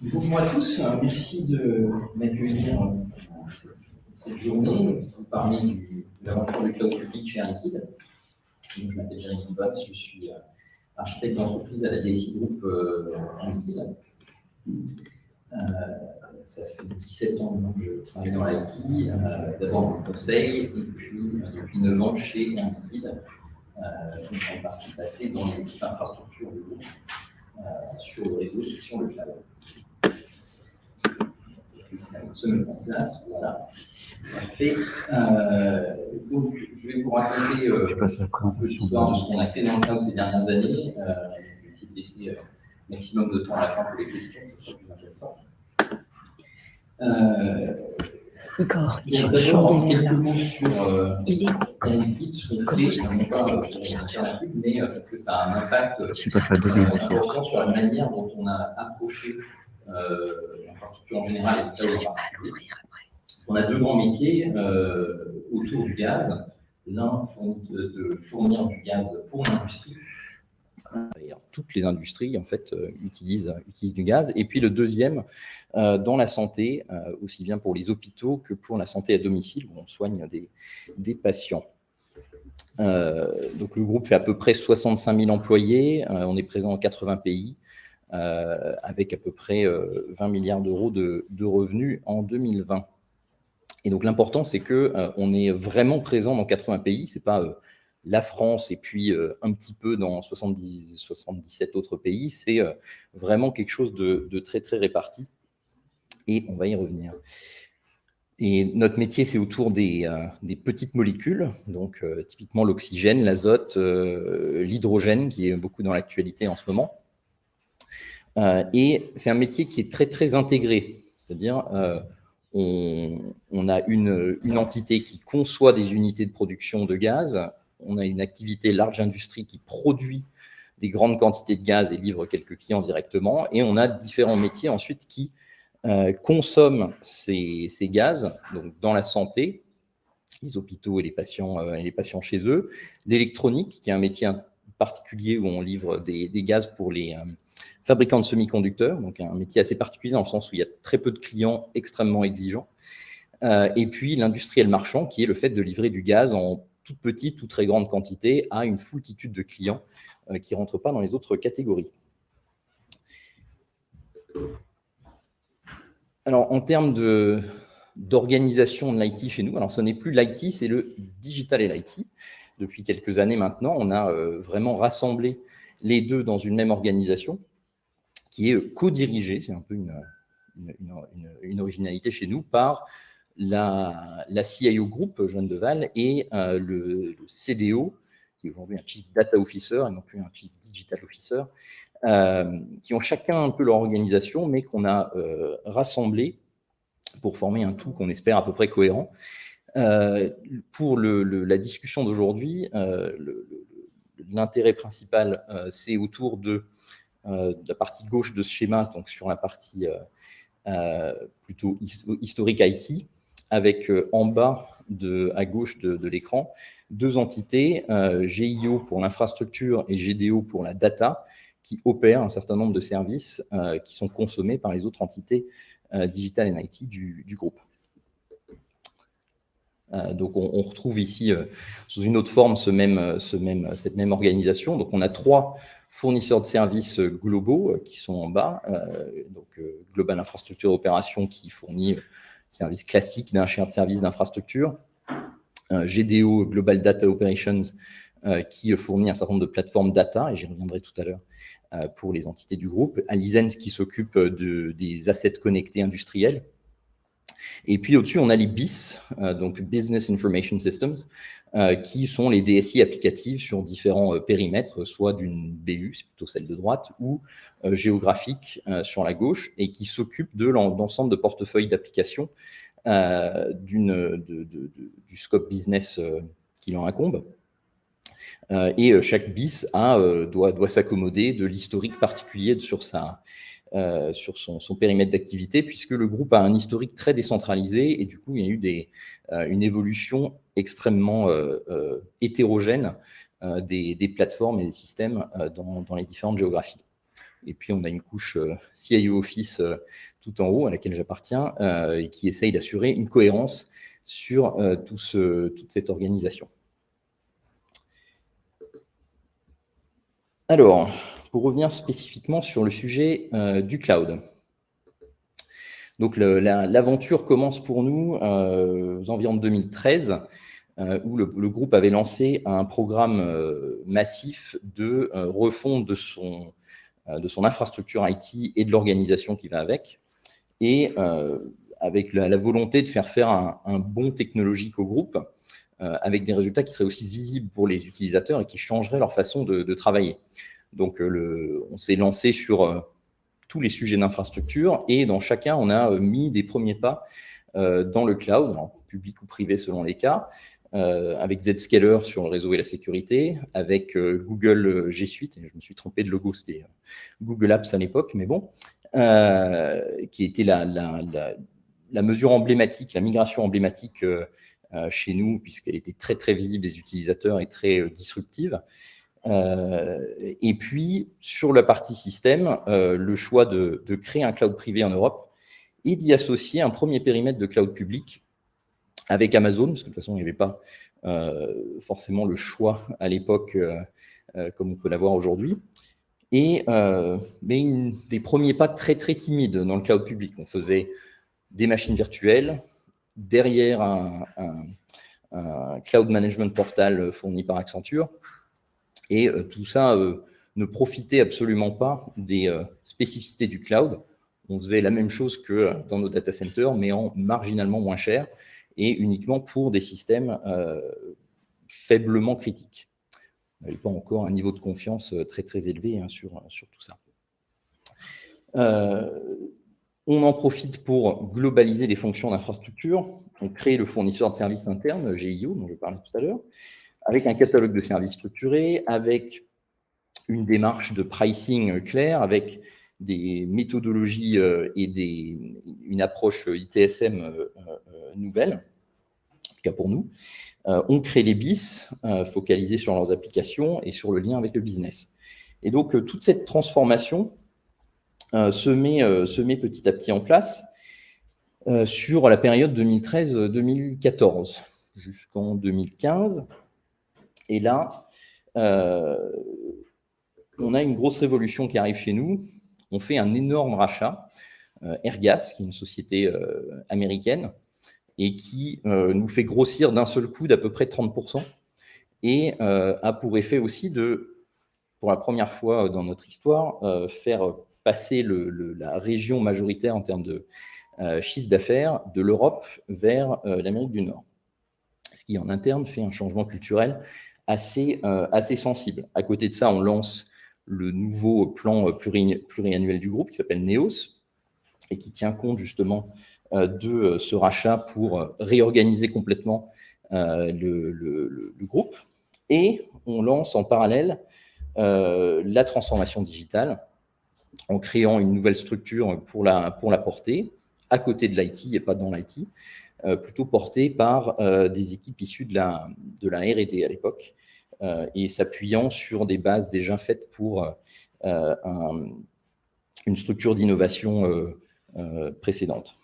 Bonjour à tous, merci de m'accueillir cette journée pour parler de l'aventure du cloud public chez Air Liquide. Donc, je m'appelle Jérémy Box, je suis architecte d'entreprise à la DSI Group Air Liquide. Ça fait 17 ans que je travaille dans l'IT, d'abord en conseil, et puis depuis 9 ans chez Air Liquide, donc en partie passée dans les équipes infrastructures du groupe, sur le réseau, sur le cloud. Se mettre en place, voilà. Parfait. Donc, je vais vous raconter un peu l'histoire de ce qu'on a fait dans le cloud ces dernières années. Je vais essayer de laisser maximum de temps à la fin pour les questions, ce sera plus intéressant. Igor, il Donc, change d'abord, de quelques là. mots sur Il est Air Liquide, ce qu'on comment fait, j'accède non à pas tes pour téléchargeurs la pub, mais parce que ça a un impact Je sais pas faire de important sur la manière dont on a approché l'infrastructure en général et le cloud en particulier. On a deux grands métiers autour du gaz. L'un, de fournir du gaz pour l'industrie. Toutes les industries, en fait, utilisent du gaz. Et puis le deuxième, dans la santé, aussi bien pour les hôpitaux que pour la santé à domicile, où on soigne des patients. Donc le groupe fait à peu près 65 000 employés. On est présent en 80 pays, avec à peu près 20 milliards d'euros de revenus en 2020. Et donc l'important, c'est qu'on est vraiment présent dans 80 pays. Ce n'est pas la France et puis un petit peu dans 77 autres pays. C'est vraiment quelque chose de très, très réparti. Et on va y revenir. Et notre métier, c'est autour des petites molécules, donc typiquement l'oxygène, l'azote, l'hydrogène, qui est beaucoup dans l'actualité en ce moment. Et c'est un métier qui est très, très intégré. C'est-à-dire, on a une entité qui conçoit des unités de production de gaz, on a une activité large industrie qui produit des grandes quantités de gaz et livre quelques clients directement, et on a différents métiers ensuite qui consomment ces gaz, donc dans la santé, les hôpitaux et les patients chez eux, l'électronique, qui est un métier particulier où on livre des gaz pour les fabricants de semi-conducteurs, donc un métier assez particulier dans le sens où il y a très peu de clients extrêmement exigeants. Et puis l'industriel marchand, qui est le fait de livrer du gaz en toute petite ou très grande quantité à une foultitude de clients qui ne rentrent pas dans les autres catégories. Alors, en termes d'organisation de l'IT chez nous, alors ce n'est plus l'IT, c'est le digital et l'IT. Depuis quelques années maintenant, on a vraiment rassemblé les deux dans une même organisation qui est co-dirigée, c'est un peu une originalité chez nous, par la CIO Group, Joanne Deval, et le CDO, qui est aujourd'hui un Chief Data Officer et non plus un Chief Digital Officer, qui ont chacun un peu leur organisation, mais qu'on a rassemblé pour former un tout qu'on espère à peu près cohérent. Pour la discussion d'aujourd'hui, l'intérêt principal, c'est autour de la partie gauche de ce schéma, donc sur la partie plutôt historique IT, avec en bas à gauche de l'écran, deux entités, GIO pour l'infrastructure et GDO pour la data, qui opèrent un certain nombre de services qui sont consommés par les autres entités Digital and IT du groupe. Donc on retrouve ici, sous une autre forme, cette même organisation. Donc on a trois fournisseurs de services globaux qui sont en bas. Donc Global Infrastructure Opération qui fournit des services classiques d'un shared service d'infrastructure. GDO, Global Data Operations, qui fournit un certain nombre de plateformes data, et j'y reviendrai tout à l'heure, pour les entités du groupe. Alizent qui s'occupe des assets connectés industriels. Et puis au-dessus, on a les BIS, donc Business Information Systems, qui sont les DSI applicatives sur différents périmètres, soit d'une BU, c'est plutôt celle de droite, ou géographique sur la gauche, et qui s'occupent de l'ensemble de portefeuilles d'applications du scope business qui leur incombe. Et chaque BIS doit s'accommoder de l'historique particulier sur son périmètre d'activité, puisque le groupe a un historique très décentralisé et du coup, il y a eu une évolution extrêmement hétérogène des plateformes et des systèmes dans les différentes géographies. Et puis, on a une couche CIO Office tout en haut, à laquelle j'appartiens, et qui essaye d'assurer une cohérence sur toute cette organisation. Alors, pour revenir spécifiquement sur le sujet du cloud. Donc, l'aventure commence pour nous aux environs de 2013, où le groupe avait lancé un programme massif de refonte de son infrastructure IT et de l'organisation qui va avec, et avec la volonté de faire un bond technologique au groupe, avec des résultats qui seraient aussi visibles pour les utilisateurs et qui changeraient leur façon de travailler. Donc, on s'est lancé sur tous les sujets d'infrastructure, et dans chacun, on a mis des premiers pas dans le cloud, public ou privé selon les cas, avec Zscaler sur le réseau et la sécurité, avec Google G Suite, et je me suis trompé de logo, c'était Google Apps à l'époque, mais bon, qui était la mesure emblématique, la migration emblématique chez nous, puisqu'elle était très, très visible des utilisateurs et très disruptive. Et puis, sur la partie système, le choix de créer un cloud privé en Europe et d'y associer un premier périmètre de cloud public avec Amazon, parce que de toute façon, il n'y avait pas forcément le choix à l'époque comme on peut l'avoir aujourd'hui. Mais des premiers pas très, très timides dans le cloud public. On faisait des machines virtuelles derrière un cloud management portal fourni par Accenture. Et tout ça ne profitait absolument pas des spécificités du cloud. On faisait la même chose que dans nos data centers, mais en marginalement moins cher et uniquement pour des systèmes faiblement critiques. On n'avait pas encore un niveau de confiance très, très élevé sur tout ça. On en profite pour globaliser les fonctions d'infrastructure. On crée le fournisseur de services internes, GIO, dont je parlais tout à l'heure, avec un catalogue de services structurés, avec une démarche de pricing claire, avec des méthodologies et une approche ITSM nouvelle, en tout cas pour nous. On crée les BIS, focalisés sur leurs applications et sur le lien avec le business. Et donc, toute cette transformation se met petit à petit en place sur la période 2013-2014 jusqu'en 2015. Et là, on a une grosse révolution qui arrive chez nous. On fait un énorme rachat, Airgas, qui est une société américaine, et qui nous fait grossir d'un seul coup d'à peu près 30%, et a pour effet aussi pour la première fois dans notre histoire, faire passer la région majoritaire en termes de chiffre d'affaires de l'Europe vers l'Amérique du Nord. Ce qui, en interne, fait un changement culturel assez sensible. À côté de ça, on lance le nouveau plan pluriannuel du groupe qui s'appelle NEOS et qui tient compte justement de ce rachat pour réorganiser complètement le groupe. Et on lance en parallèle la transformation digitale en créant une nouvelle structure pour la porter à côté de l'IT et pas dans l'IT, plutôt portée par des équipes issues de la R&D à l'époque, et s'appuyant sur des bases déjà faites pour une structure d'innovation précédente.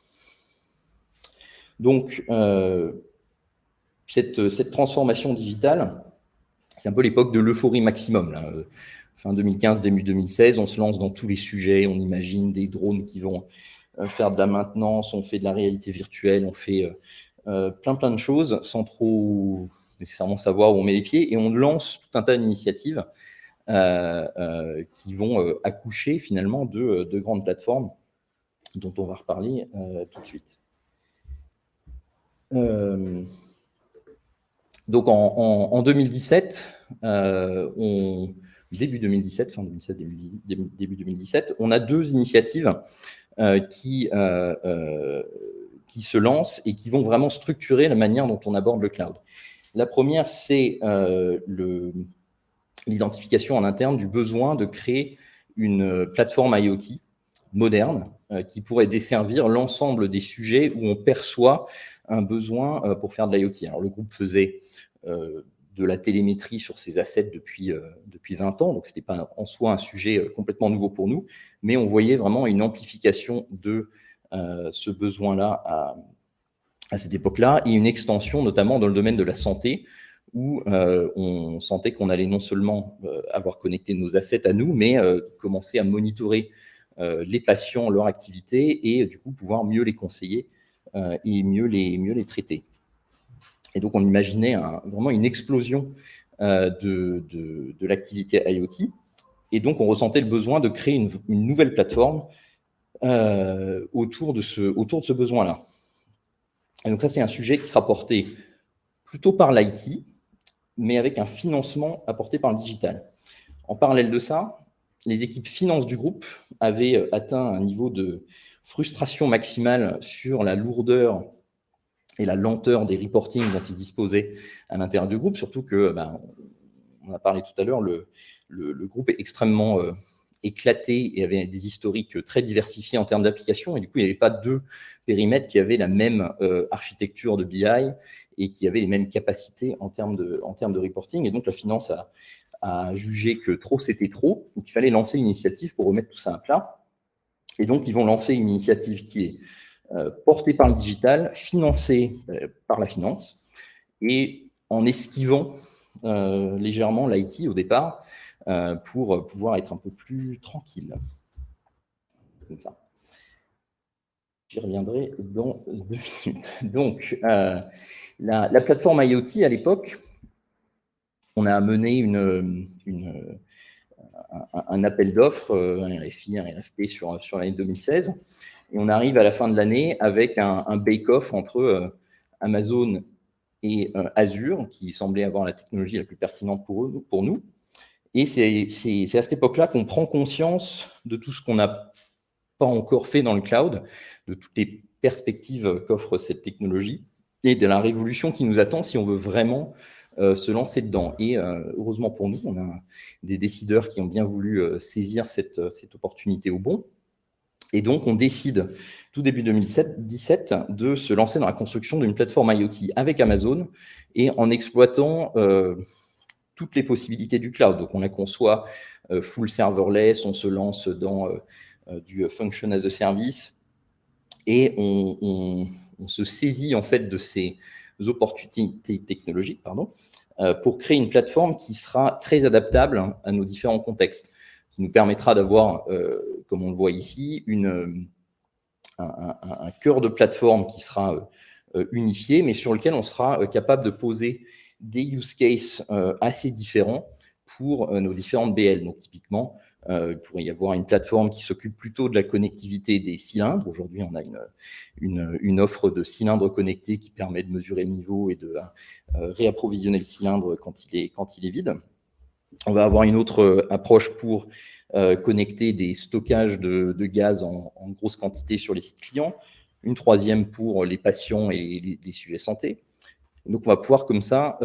Donc, cette transformation digitale, c'est un peu l'époque de l'euphorie maximum, là. Fin 2015, début 2016, on se lance dans tous les sujets, on imagine des drones qui vont faire de la maintenance, on fait de la réalité virtuelle, on fait plein de choses sans trop nécessairement savoir où on met les pieds, et on lance tout un tas d'initiatives qui vont accoucher finalement de grandes plateformes dont on va reparler tout de suite. Donc en 2017, début 2017, fin 2017, début 2017, on a deux initiatives qui se lancent et qui vont vraiment structurer la manière dont on aborde le cloud. La première, c'est l'identification en interne du besoin de créer une plateforme IoT moderne qui pourrait desservir l'ensemble des sujets où on perçoit un besoin pour faire de l'IoT. Alors, le groupe faisait de la télémétrie sur ces assets depuis 20 ans, donc ce n'était pas en soi un sujet complètement nouveau pour nous, mais on voyait vraiment une amplification de ce besoin-là à cette époque-là, et une extension notamment dans le domaine de la santé, où on sentait qu'on allait non seulement avoir connecté nos assets à nous, mais commencer à monitorer les patients, leur activité, et du coup pouvoir mieux les conseiller et mieux les traiter. Et donc on imaginait vraiment une explosion de l'activité IoT, et donc on ressentait le besoin de créer une nouvelle plateforme autour de ce besoin-là. Et donc ça, c'est un sujet qui sera porté plutôt par l'IT, mais avec un financement apporté par le digital. En parallèle de ça, les équipes finance du groupe avaient atteint un niveau de frustration maximale sur la lourdeur et la lenteur des reportings dont ils disposaient à l'intérieur du groupe, surtout que, on a parlé tout à l'heure, le groupe est extrêmement éclaté et avait des historiques très diversifiés en termes d'applications, et du coup, il n'y avait pas deux périmètres qui avaient la même architecture de BI et qui avaient les mêmes capacités en termes de reporting. Et donc, la finance a jugé que trop, c'était trop, donc il fallait lancer une initiative pour remettre tout ça à plat. Et donc, ils vont lancer une initiative qui est portée par le digital, financée par la finance, et en esquivant légèrement l'IT au départ, pour pouvoir être un peu plus tranquille. Comme ça. J'y reviendrai dans 2 minutes. Donc, la plateforme IoT, à l'époque, on a mené un appel d'offres, un RFI, un RFP sur l'année 2016, et on arrive à la fin de l'année avec un bake-off entre Amazon et Azure, qui semblait avoir la technologie la plus pertinente pour nous. Et c'est à cette époque-là qu'on prend conscience de tout ce qu'on n'a pas encore fait dans le cloud, de toutes les perspectives qu'offre cette technologie et de la révolution qui nous attend si on veut vraiment se lancer dedans. Et heureusement pour nous, on a des décideurs qui ont bien voulu saisir cette opportunité au bon. Et donc, on décide, tout début 2017, de se lancer dans la construction d'une plateforme IoT avec Amazon et en exploitant toutes les possibilités du cloud. Donc, on la conçoit full serverless, on se lance dans du function as a service, et on se saisit en fait de ces opportunités technologiques, pour créer une plateforme qui sera très adaptable à nos différents contextes, qui nous permettra d'avoir, comme on le voit ici, un cœur de plateforme qui sera unifié, mais sur lequel on sera capable de poser des use cases assez différents pour nos différentes BL. Donc, typiquement, il pourrait y avoir une plateforme qui s'occupe plutôt de la connectivité des cylindres. Aujourd'hui, on a une offre de cylindres connectés qui permet de mesurer le niveau et de réapprovisionner le cylindre quand il est vide. On va avoir une autre approche pour connecter des stockages de gaz en grosse quantité sur les sites clients. Une troisième pour les patients et les sujets santé. Donc, on va pouvoir comme ça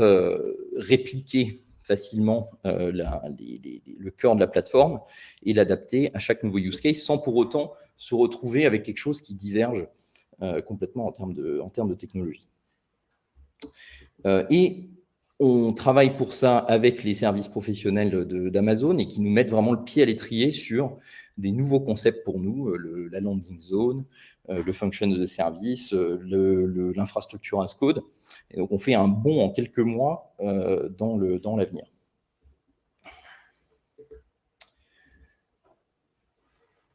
répliquer facilement le cœur de la plateforme et l'adapter à chaque nouveau use case sans pour autant se retrouver avec quelque chose qui diverge complètement en termes de technologie. Et on travaille pour ça avec les services professionnels d'Amazon et qui nous mettent vraiment le pied à l'étrier sur des nouveaux concepts pour nous, la landing zone, le function as a service, l'infrastructure as code. Et donc, on fait un bond en quelques mois dans l'avenir.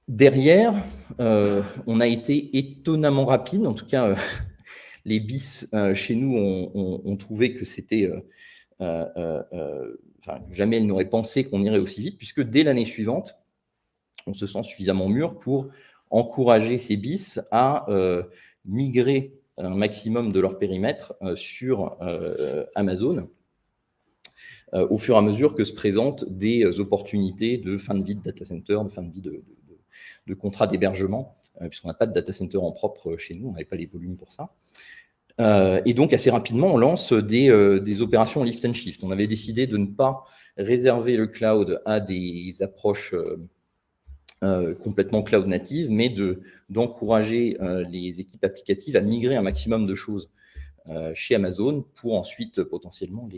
Derrière, on a été étonnamment rapide. En tout cas, les BIS chez nous ont trouvé que c'était... jamais elles n'auraient pensé qu'on irait aussi vite, puisque dès l'année suivante, on se sent suffisamment mûr pour encourager ces BIS à migrer un maximum de leur périmètre sur Amazon au fur et à mesure que se présentent des opportunités de fin de vie de data center, de fin de vie de contrats d'hébergement, puisqu'on n'a pas de data center en propre chez nous, on n'avait pas les volumes pour ça. Et donc, assez rapidement, on lance des opérations lift and shift. On avait décidé de ne pas réserver le cloud à des approches complètement cloud native, mais d'encourager les équipes applicatives à migrer un maximum de choses chez Amazon pour ensuite potentiellement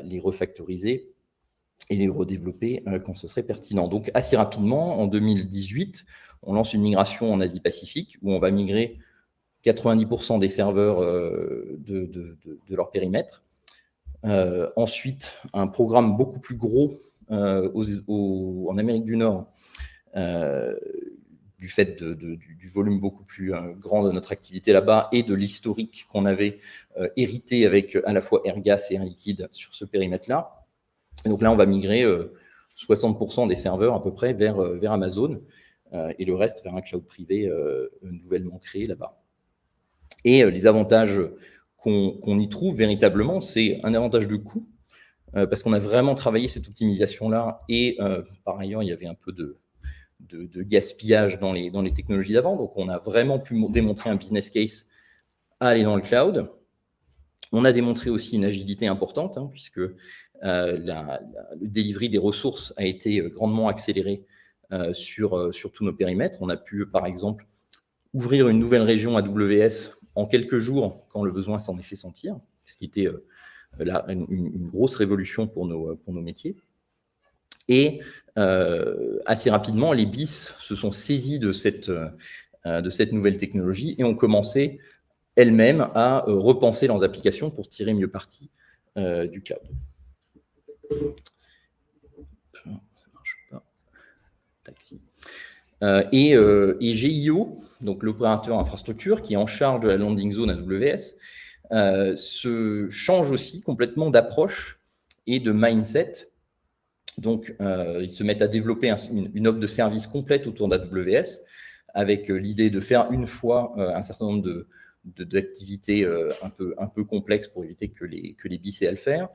les refactoriser et les redévelopper quand ce serait pertinent. Donc, assez rapidement, en 2018, on lance une migration en Asie-Pacifique où on va migrer 90% des serveurs de leur périmètre. Ensuite, un programme beaucoup plus gros en Amérique du Nord, du fait du volume beaucoup plus grand de notre activité là-bas et de l'historique qu'on avait hérité avec à la fois Airgas et Air Liquide sur ce périmètre-là. Et donc là, on va migrer 60% des serveurs à peu près vers Amazon et le reste vers un cloud privé nouvellement créé là-bas. Et les avantages qu'on y trouve véritablement, c'est un avantage de coût, parce qu'on a vraiment travaillé cette optimisation-là et par ailleurs, il y avait un peu de gaspillage dans les technologies d'avant. Donc, on a vraiment pu démontrer un business case à aller dans le cloud. On a démontré aussi une agilité importante, puisque le delivery des ressources a été grandement accéléré sur tous nos périmètres. On a pu, par exemple, ouvrir une nouvelle région AWS en quelques jours quand le besoin s'en est fait sentir, ce qui était une grosse révolution pour nos métiers. Et assez rapidement, les BIS se sont saisis de cette nouvelle technologie et ont commencé elles-mêmes à repenser leurs applications pour tirer mieux parti du cloud. Ça marche pas. Taxi. Et GIO, donc l'opérateur infrastructure qui est en charge de la landing zone AWS, se change aussi complètement d'approche et de mindset. Donc, ils se mettent à développer une offre de service complète autour d'AWS avec l'idée de faire une fois un certain nombre d'activités un peu complexes pour éviter que les BIS aient à le faire.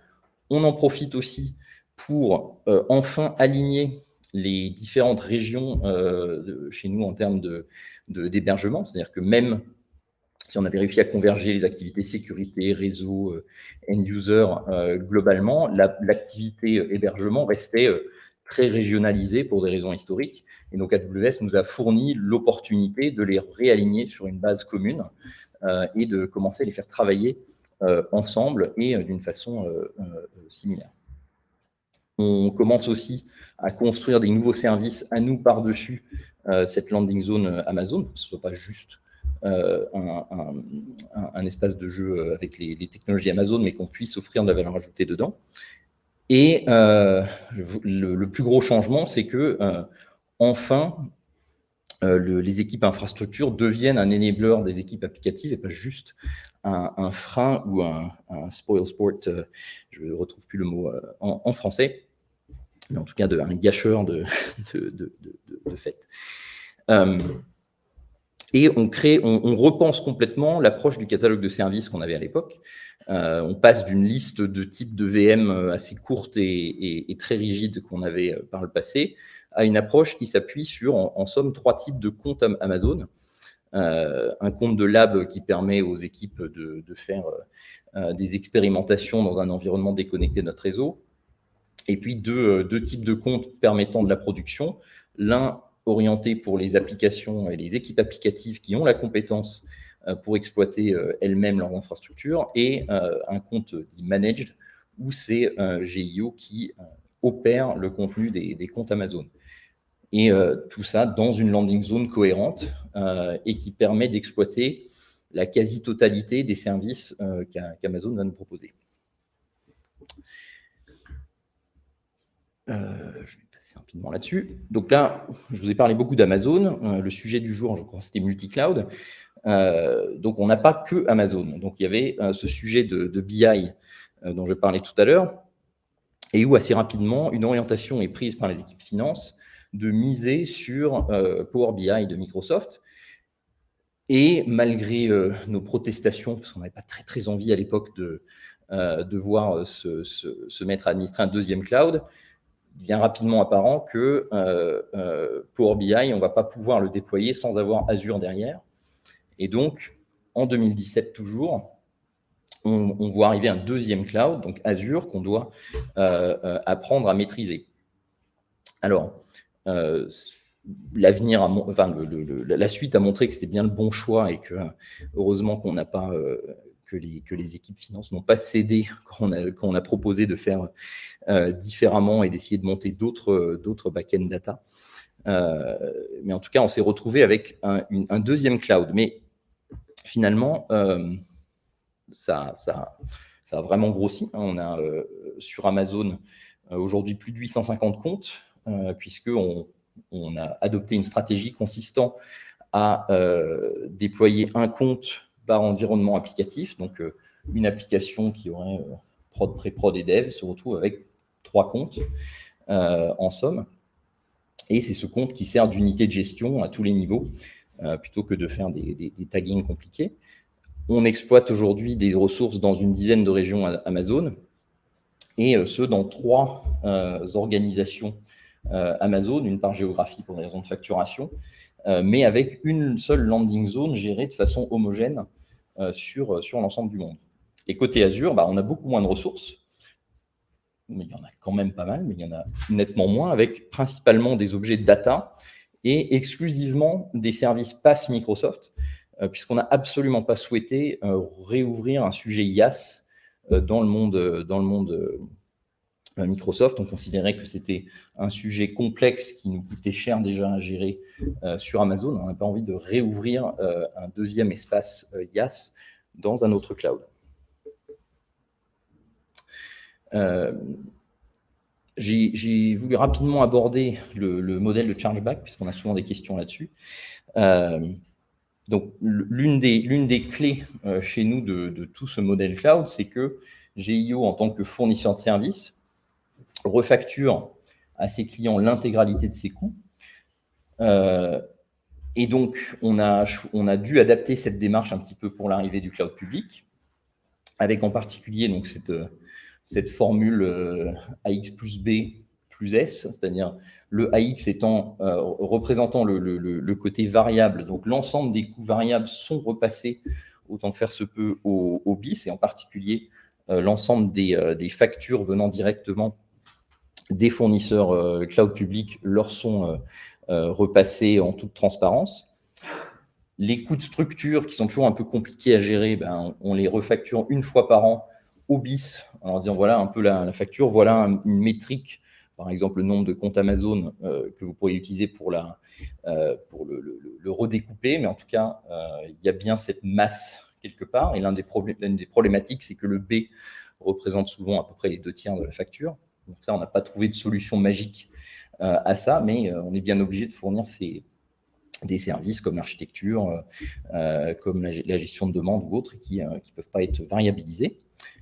On en profite aussi pour enfin aligner les différentes régions chez nous en termes d'hébergement. C'est-à-dire que même si on avait réussi à converger les activités sécurité, réseau, end-user, globalement, l'activité hébergement restait très régionalisée pour des raisons historiques. Et donc, AWS nous a fourni l'opportunité de les réaligner sur une base commune et de commencer à les faire travailler ensemble et d'une façon similaire. On commence aussi à construire des nouveaux services à nous par-dessus cette landing zone Amazon, pour que ce ne soit pas juste un espace de jeu avec les technologies Amazon, mais qu'on puisse offrir de la valeur ajoutée dedans. Et le plus gros changement, c'est que enfin, les équipes infrastructures deviennent un enabler des équipes applicatives et pas juste un frein ou un spoil sport, je ne retrouve plus le mot en français, mais en tout cas un gâcheur de fait. Et on repense complètement l'approche du catalogue de services qu'on avait à l'époque. On passe d'une liste de types de VM assez courte et très rigide qu'on avait par le passé à une approche qui s'appuie sur, en somme, 3 types de comptes Amazon. Un compte de lab qui permet aux équipes de faire des expérimentations dans un environnement déconnecté de notre réseau. Et puis deux types de comptes permettant de la production. L'un orienté pour les applications et les équipes applicatives qui ont la compétence pour exploiter elles-mêmes leurs infrastructures, et un compte dit managed, où c'est GIO qui opère le contenu des comptes Amazon. Et tout ça dans une landing zone cohérente et qui permet d'exploiter la quasi-totalité des services qu'Amazon va nous proposer. Je vais passer rapidement là-dessus. Donc là, je vous ai parlé beaucoup d'Amazon. Le sujet du jour, je crois, c'était multi-cloud. Donc, on n'a pas que Amazon. Donc, il y avait ce sujet de BI dont je parlais tout à l'heure, et où assez rapidement, une orientation est prise par les équipes finance de miser sur Power BI de Microsoft. Et malgré nos protestations, parce qu'on n'avait pas très envie à l'époque de voir se mettre à administrer un deuxième cloud, il devient rapidement apparent que Power BI, on ne va pas pouvoir le déployer sans avoir Azure derrière. Et donc, en 2017 toujours, on voit arriver un deuxième cloud, donc Azure, qu'on doit apprendre à maîtriser. Alors, l'avenir, la suite a montré que c'était bien le bon choix et que heureusement qu'on n'a pas que les équipes finance n'ont pas cédé quand on a proposé de faire différemment et d'essayer de monter d'autres back-end data. Mais en tout cas, on s'est retrouvé avec un deuxième cloud. Mais finalement, ça a vraiment grossi. On a sur Amazon aujourd'hui plus de 850 comptes, puisqu'on a adopté une stratégie consistant à déployer un compte par environnement applicatif. Donc, une application qui aurait prod, pré-prod et dev se retrouve avec 3 comptes en somme. Et c'est ce compte qui sert d'unité de gestion à tous les niveaux, plutôt que de faire des taggings compliqués. On exploite aujourd'hui des ressources dans une dizaine de régions Amazon, et ce, dans 3 organisations Amazon, une par géographie pour des raisons de facturation, mais avec une seule landing zone gérée de façon homogène sur l'ensemble du monde. Et côté Azure, on a beaucoup moins de ressources, mais il y en a quand même pas mal, mais il y en a nettement moins, avec principalement des objets data et exclusivement des services PaaS Microsoft, puisqu'on n'a absolument pas souhaité réouvrir un sujet IaaS dans le monde Microsoft. On considérait que c'était un sujet complexe qui nous coûtait cher déjà à gérer sur Amazon. On n'a pas envie de réouvrir un deuxième espace IaaS dans un autre cloud. J'ai voulu rapidement aborder le modèle de chargeback, puisqu'on a souvent des questions là-dessus. Donc, l'une des clés chez nous de tout ce modèle cloud, c'est que GIO, en tant que fournisseur de services, refacture à ses clients l'intégralité de ses coûts. Et donc, on a dû adapter cette démarche un petit peu pour l'arrivée du cloud public, avec en particulier donc, cette formule AX plus B plus S, c'est-à-dire le AX représentant le côté variable. Donc, l'ensemble des coûts variables sont repassés, autant que faire se peut, au BIS, et en particulier l'ensemble des factures venant directement des fournisseurs cloud public leur sont repassés en toute transparence. Les coûts de structure, qui sont toujours un peu compliqués à gérer, on les refacture une fois par an au BIS, en disant voilà un peu la facture, voilà une métrique, par exemple le nombre de comptes Amazon que vous pourriez utiliser pour le redécouper, mais en tout cas, il y a bien cette masse quelque part, et l'une des problématiques, c'est que le B représente souvent à peu près les 2/3 de la facture. Donc ça, on n'a pas trouvé de solution magique à ça, mais on est bien obligé de fournir des services comme l'architecture, comme la gestion de demande ou autres, qui ne peuvent pas être variabilisés.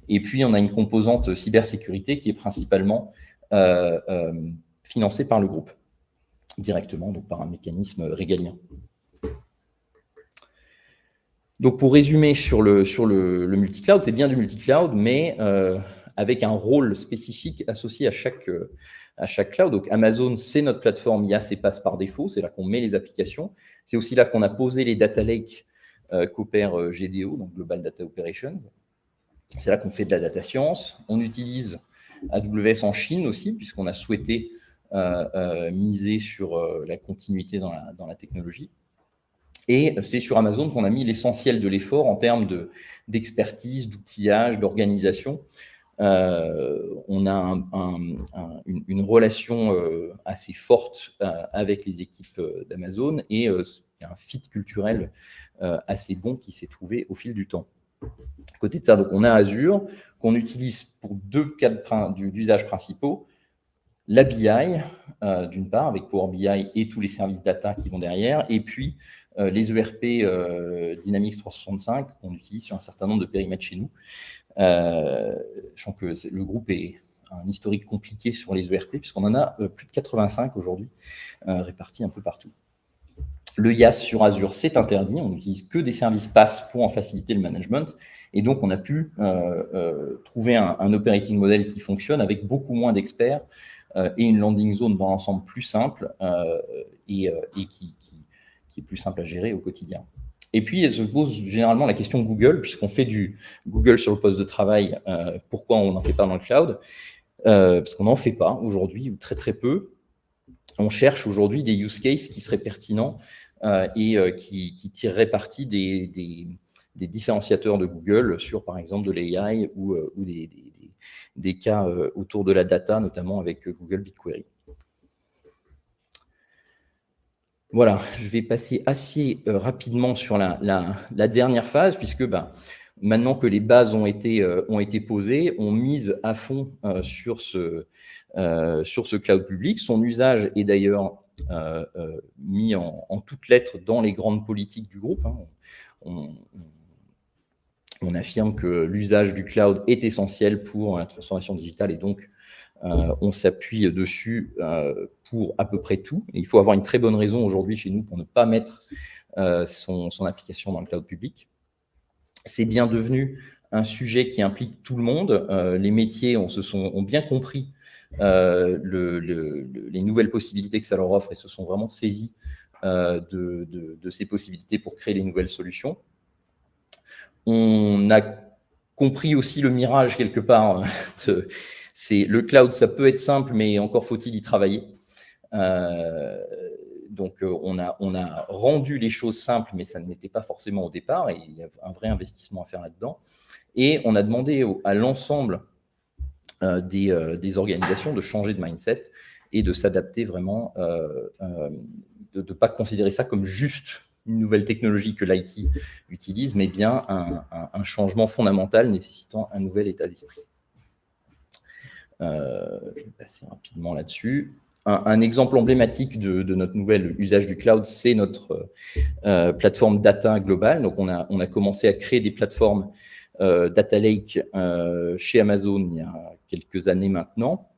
Et puis, on a une composante cybersécurité qui est principalement financée par le groupe, directement, donc par un mécanisme régalien. Donc, pour résumer sur le multi-cloud, c'est bien du multi-cloud, mais avec un rôle spécifique associé à chaque cloud. Donc, Amazon, c'est notre plateforme IaaS et PaaS par défaut. C'est là qu'on met les applications. C'est aussi là qu'on a posé les data lakes qu'opère GDO, donc Global Data Operations. C'est là qu'on fait de la data science. On utilise AWS en Chine aussi, puisqu'on a souhaité miser sur la continuité dans la technologie. Et c'est sur Amazon qu'on a mis l'essentiel de l'effort en termes d'expertise, d'outillage, d'organisation. On a une relation assez forte avec les équipes d'Amazon, et il y a un fit culturel assez bon qui s'est trouvé au fil du temps. À côté de ça, donc, on a Azure qu'on utilise pour 2 cas d'usage principaux. La BI, d'une part, avec Power BI et tous les services data qui vont derrière, et puis les ERP Dynamics 365 qu'on utilise sur un certain nombre de périmètres chez nous. Sachant que le groupe est un historique compliqué sur les ERP, puisqu'on en a plus de 85 aujourd'hui, répartis un peu partout. Le IaaS sur Azure, c'est interdit. On n'utilise que des services PaaS pour en faciliter le management. Et donc, on a pu trouver un operating model qui fonctionne avec beaucoup moins d'experts et une landing zone dans l'ensemble plus simple et qui est plus simple à gérer au quotidien. Et puis, elle se pose généralement la question Google, puisqu'on fait du Google sur le poste de travail. Pourquoi on n'en fait pas dans le cloud ? Parce qu'on n'en fait pas aujourd'hui, ou très très peu. On cherche aujourd'hui des use cases qui seraient pertinents et qui tireraient parti des des différenciateurs de Google sur, par exemple, de l'AI ou des cas autour de la data, notamment avec Google BigQuery. Voilà, je vais passer assez rapidement sur la dernière phase, puisque maintenant que les bases ont été posées, on mise à fond sur ce cloud public. Son usage est d'ailleurs mis en toutes lettres dans les grandes politiques du groupe. On affirme que l'usage du cloud est essentiel pour la transformation digitale et donc on s'appuie dessus pour à peu près tout. Et il faut avoir une très bonne raison aujourd'hui chez nous pour ne pas mettre son application dans le cloud public. C'est bien devenu un sujet qui implique tout le monde. Les métiers ont bien compris les nouvelles possibilités que ça leur offre et se sont vraiment saisis de ces possibilités pour créer les nouvelles solutions. On a compris aussi le mirage quelque part. C'est le cloud, ça peut être simple, mais encore faut-il y travailler. Donc, on a rendu les choses simples, mais ça n'était pas forcément au départ, et il y a un vrai investissement à faire là-dedans. Et on a demandé à l'ensemble des organisations de changer de mindset et de s'adapter vraiment, de ne pas considérer ça comme juste une nouvelle technologie que l'IT utilise, mais bien un changement fondamental nécessitant un nouvel état d'esprit. Je vais passer rapidement là-dessus. Un exemple emblématique de notre nouvel usage du cloud, c'est notre plateforme data globale. Donc, on a commencé à créer des plateformes Data Lake chez Amazon il y a quelques années maintenant.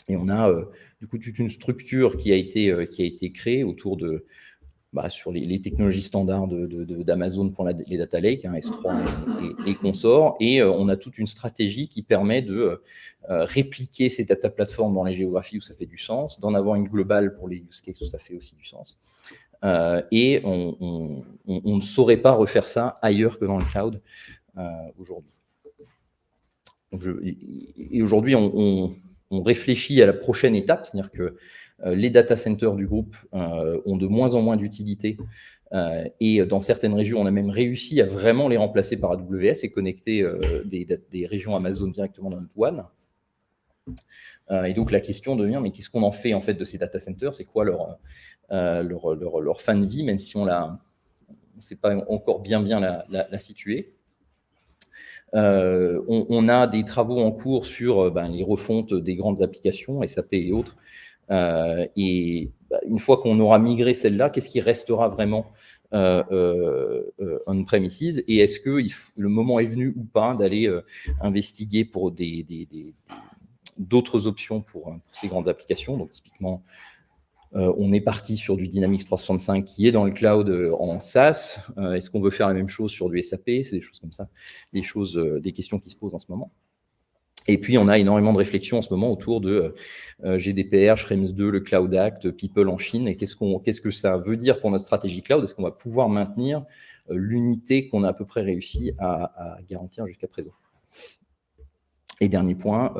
Et on a du coup toute une structure qui a été créée autour de sur les technologies standards d'Amazon pour les data lakes, S3 et consorts. Et on a toute une stratégie qui permet de répliquer ces data platforms dans les géographies où ça fait du sens, d'en avoir une globale pour les use cases où ça fait aussi du sens. Et on ne saurait pas refaire ça ailleurs que dans le cloud aujourd'hui. Et aujourd'hui, on réfléchit à la prochaine étape, c'est-à-dire que les data centers du groupe ont de moins en moins d'utilité et dans certaines régions, on a même réussi à vraiment les remplacer par AWS et connecter des régions Amazon directement dans notre WAN. Et donc, la question devient, mais qu'est-ce qu'on en fait en fait de ces data centers? C'est quoi leur fin de vie, même si on ne sait pas encore bien la situer. On a des travaux en cours sur les refontes des grandes applications, SAP et autres. Et une fois qu'on aura migré celle-là, qu'est-ce qui restera vraiment on-premises? Et est-ce que le moment est venu ou pas d'aller investiguer pour d'autres options pour ces grandes applications? Donc, typiquement, on est parti sur du Dynamics 365 qui est dans le cloud en SaaS. Est-ce qu'on veut faire la même chose sur du SAP? C'est des choses comme ça, des questions qui se posent en ce moment. Et puis, on a énormément de réflexions en ce moment autour de GDPR, Schrems 2, le Cloud Act, People en Chine. Et qu'est-ce que ça veut dire pour notre stratégie cloud? Est-ce qu'on va pouvoir maintenir l'unité qu'on a à peu près réussi à garantir jusqu'à présent? Et dernier point,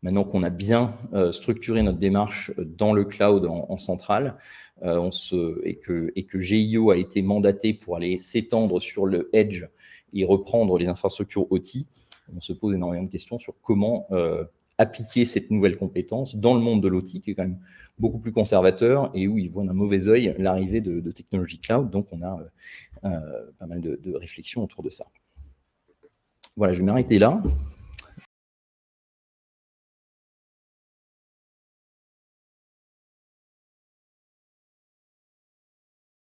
maintenant qu'on a bien structuré notre démarche dans le cloud en centrale, et que GIO a été mandaté pour aller s'étendre sur le edge et reprendre les infrastructures OT, on se pose énormément de questions sur comment appliquer cette nouvelle compétence dans le monde de l'OT, qui est quand même beaucoup plus conservateur et où ils voient d'un mauvais œil l'arrivée de technologies cloud. Donc, on a pas mal de réflexions autour de ça. Voilà, je vais m'arrêter là.